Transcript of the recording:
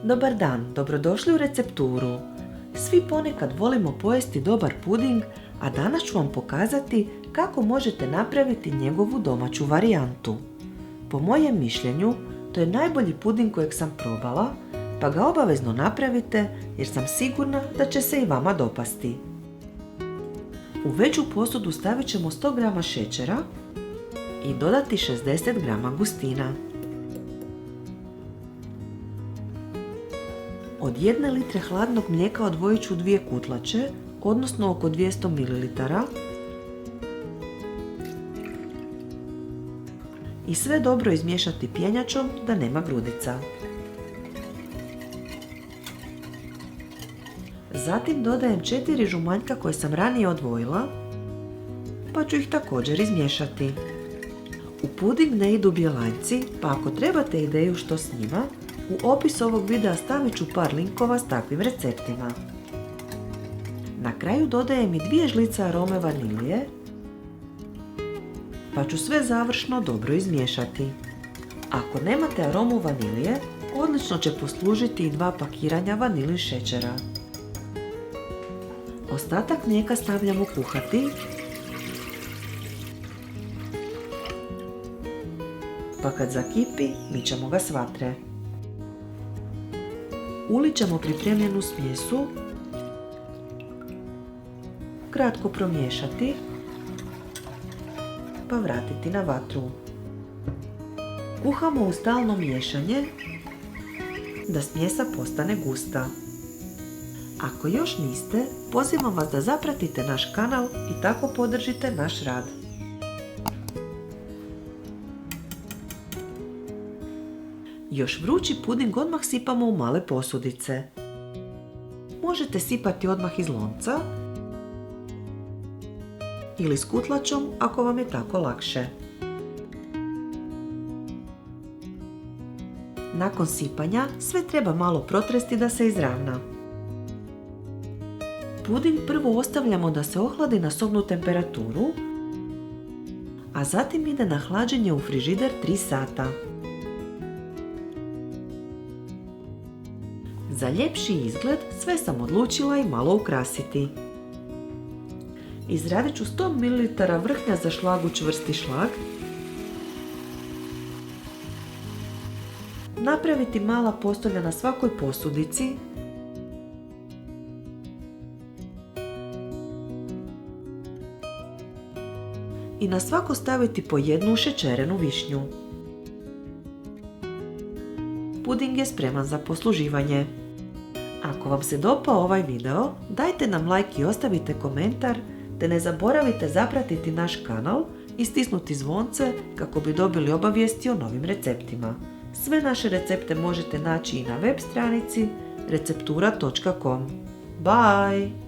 Dobar dan, dobrodošli u recepturu. Svi ponekad volimo pojesti dobar puding, a danas ću vam pokazati kako možete napraviti njegovu domaću varijantu. Po mojem mišljenju, to je najbolji puding kojeg sam probala, pa ga obavezno napravite jer sam sigurna da će se i vama dopasti. U veću posudu stavit ćemo 100 g šećera i dodati 60 g gustina. Od 1 litre hladnog mlijeka odvojit ću 2 kutlače, odnosno oko 200 ml. I sve dobro izmiješati pjenjačom da nema grudica. Zatim dodajem 4 žumanjka koje sam ranije odvojila, pa ću ih također izmiješati. U puding ne idu bjelanjci, pa ako trebate ideju što s njima, u opis ovog videa stavit ću par linkova s takvim receptima. Na kraju dodajem i 2 žlice arome vanilije, pa ću sve završno dobro izmiješati. Ako nemate aromu vanilije, odlično će poslužiti i 2 pakiranja vanilin šećera. Ostatak mlijeka stavljamo kuhati, pa kad zakipi, mičemo ga s vatre. Ulit ćemo pripremljenu smjesu, kratko promiješati, pa vratiti na vatru. Kuhamo u stalno miješanje da smjesa postane gusta. Ako još niste, pozivam vas da zapratite naš kanal i tako podržite naš rad. Još vrući puding odmah sipamo u male posudice. Možete sipati odmah iz lonca ili s kutlačom ako vam je tako lakše. Nakon sipanja sve treba malo protresti da se izravna. Puding prvo ostavljamo da se ohladi na sobnu temperaturu, a zatim ide na hlađenje u frižider 3 sata. Za ljepši izgled sve sam odlučila i malo ukrasiti. Izradit ću 100 ml vrhnja za šlagu čvrsti šlag, napraviti mala postolja na svakoj posudici, i na svako staviti po jednu šećerenu višnju. Puding je spreman za posluživanje. Ako vam se dopao ovaj video, dajte nam like i ostavite komentar, te ne zaboravite zapratiti naš kanal i stisnuti zvonce kako bi dobili obavijesti o novim receptima. Sve naše recepte možete naći i na web stranici receptura.com. Bye!